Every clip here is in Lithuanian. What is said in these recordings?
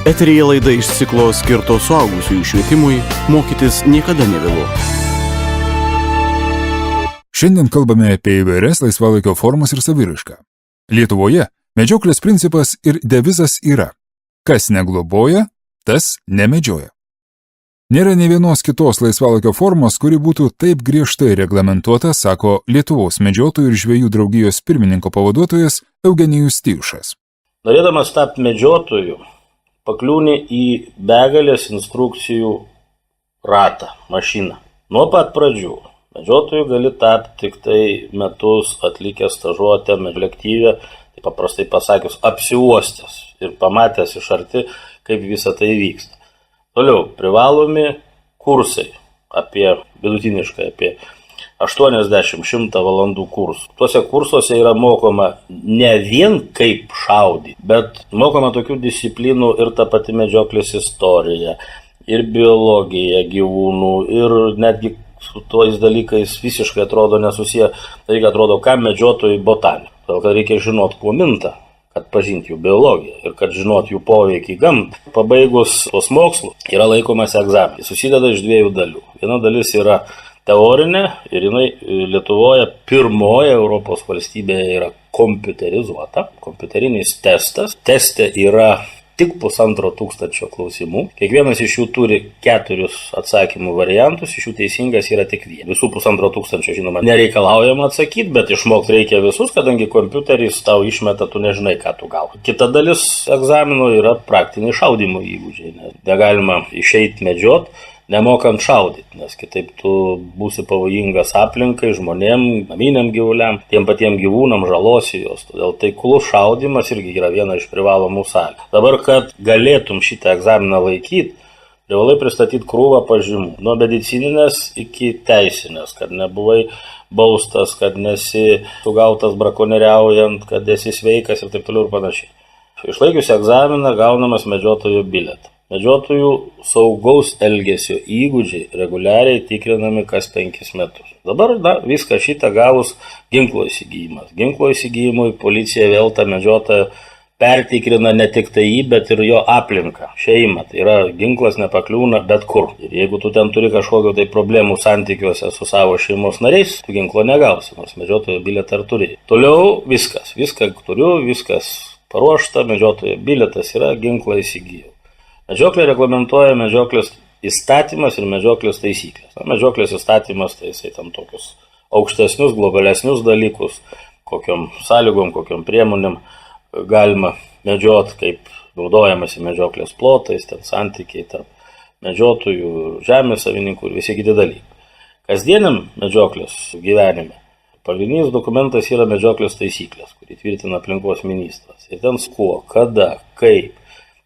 Eteryje laida iš ciklo skirto suaugusiųjų švietimui mokytis niekada nevėlu. Šiandien kalbame apie įvairias laisvalaikio formas ir saviraišką. Lietuvoje medžioklės principas ir devizas yra: kas negloboja, tas nemedžioja. Nėra nė vienos kitos laisvalaikio formos, kuri būtų taip griežtai reglamentuota, sako Lietuvos medžiotojų ir žvejų draugijos pirmininko pavaduotojas Eugenijus Tijušas. Norėdamas tapti medžiotoju, pakliūni į begalės instrukcijų ratą, mašiną. Nuo pat pradžių medžiotoju gali tapti tik tai metus atlikęs stažuotę kolektyve, tai paprastai pasakius, apsiuostęs ir pamatęs iš arti, kaip visa tai vyksta. Toliau, privalomi kursai, vidutiniškai apie 80-100 valandų kursų. Tuose kursuose yra mokoma ne vien kaip šaudyti, bet mokoma tokių disciplinų ir ta pati medžioklės istorija, ir biologija gyvūnų, ir netgi su tojais dalykais visiškai atrodo nesusiję, tai atrodo, ką medžiotojai botanika. Todėl, kad reikia žinot, kuo minta, kad pažinti jų biologiją ir kad žinot jų poveikį gamtą. Pabaigus tos mokslus yra laikomas egzaminas. Susideda iš dviejų dalių. Viena dalis yra teorinė ir jinai Lietuvoje pirmoje Europos valstybėje yra kompiuterizuota. Kompiuterinis testas. Teste yra tik 1500 klausimų. Kiekvienas iš jų turi 4 atsakymų variantus, iš jų teisingas yra tik vienas. Visų 1500, žinoma, nereikalaujama atsakyti, bet išmokti reikia visus, kadangi kompiuteris tau išmeta, tu nežinai, ką tu gausi. Kita dalis egzamino yra praktiniai šaudymo įgūdžiai. Negalima išeiti medžiot nemokant šaudyti, nes kitaip tu būsi pavojingas aplinkai, žmonėm, naminiam gyvuliam, tiem patiem gyvūnam, žalosi juos. Todėl taiklus šaudimas irgi yra viena iš privalomų sąlygų. Dabar, kad galėtum šitą egzaminą laikyti, privalai pristatyti krūvą pažymų, nuo medicininės iki teisinės, kad nebuvai baustas, kad nesi sugautas brakonieriaujant, kad esi sveikas ir taip toliau ir panašiai. Išlaikius egzaminą gaunamas medžiotojo bilietą. Medžiotojų saugaus elgesio įgūdžiai reguliariai tikrinami kas 5 metus. Dabar viską šitą gavus ginklo įsigijimas. Ginklo įsigijimui policija vėl tą medžiotoją pertikrina ne tik tai jį, bet ir jo aplinką, šeimą. Tai yra, ginklas nepakliūna bet kur. Ir jeigu tu ten turi kažkokio tai problemų santykiuose su savo šeimos nariais, tu ginklo negausi, nors medžiotojo bilietą ar turi. Toliau viską turiu, viskas paruošta, medžiotojo bilietas yra, ginklą įsigijau. Medžioklė reglamentuoja medžioklės įstatymas ir medžioklės taisyklės. Medžioklės įstatymas tai jisai tam tokius aukštesnius, globalesnius dalykus, kokiom sąlygom, kokiom priemonėm galima medžiot, kaip naudojamasi medžioklės plotais, ten santykiai tarp medžiotojų, žemės savininkų ir visi kiti dalykai. Kasdieniam medžioklės gyvenime pagrindinis dokumentas yra medžioklės taisyklės, kurį tvirtina aplinkos ministras. Ir ten kuo, kada, kaip.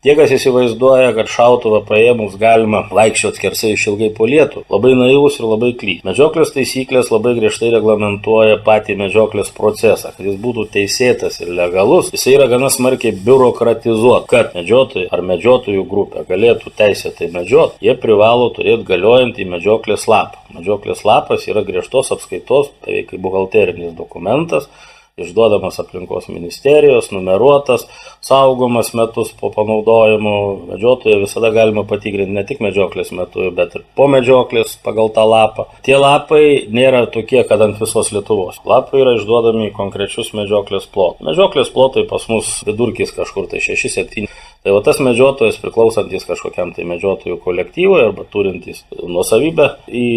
Tie, kas įsivaizduoja, kad šautuvą paėmus galima vaikščioti skersai išilgai po lietų, labai naivus ir labai klystas. Medžioklės taisyklės labai griežtai reglamentuoja patį medžioklės procesą, kad jis būtų teisėtas ir legalus. Jis yra gana smarkiai biurokratizuot, kad medžiotojai ar medžiotojų grupė galėtų teisėtai medžiot, jie privalo turėti galiojantį medžioklės lapą. Medžioklės lapas yra griežtos apskaitos, beveik kaip buhalterinis dokumentas, išduodamas aplinkos ministerijos, numeruotas, saugomas metus po panaudojimo. Medžiotoją visada galima patikrinti ne tik medžioklės metu, bet ir po medžioklės pagal tą lapą. Tie lapai nėra tokie, kad ant visos Lietuvos. Lapai yra išduodami į konkrečius medžioklės plotus. Medžioklės plotai pas mus vidurkis kažkur tai 6-7. Tai va tas medžiotojas priklausantis kažkokiam tai medžiotojų kolektyvui arba turintis nuosavybę į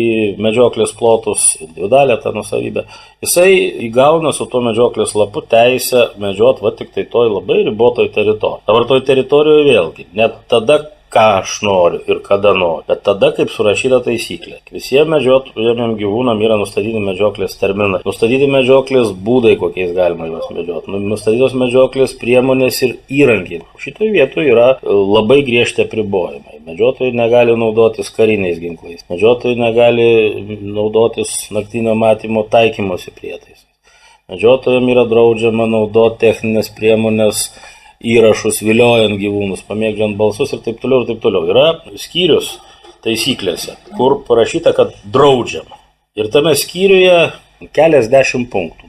medžioklės plotus, individualią tą nuosavybę, jisai įgauna su to medžioklės lapu teisę medžiot va tik tai toj labai ribotoj teritorijoje. Dabar toj teritorijoje vėlgi, net tada, ką aš noriu ir kada noriu, bet tada, kaip surašyta taisyklė. Visiems medžiotojams gyvūnam yra nustatyti medžioklės terminai, nustatyti medžioklės būdai, kokiais galima juos medžioti, nustatytos medžioklės priemonės ir įrankiai. Šitoje vietoje yra labai griežti apribojimai. Medžiotojai negali naudotis kariniais ginklais, medžiotojai negali naudotis naktinio matymo taikymosi prietaisais. Medžiotojams yra draudžiama naudoti techninės priemonės, įrašus, viliojant gyvūnus, pamėgdžiant balsus ir taip toliau ir taip toliau. Yra skyrius taisyklėse, kur parašyta, kad draudžiama. Ir tame skyriuje keliasdešimt punktų.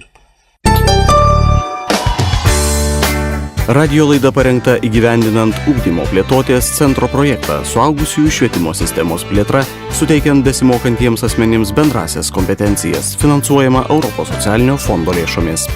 Radio laida parengta įgyvendinant ugdymo plėtotės centro projektą suaugusiųjų švietimo sistemos plėtra, suteikiant besimokantiems asmenims bendrasias kompetencijas, finansuojama Europos socialinio fondo lėšomis.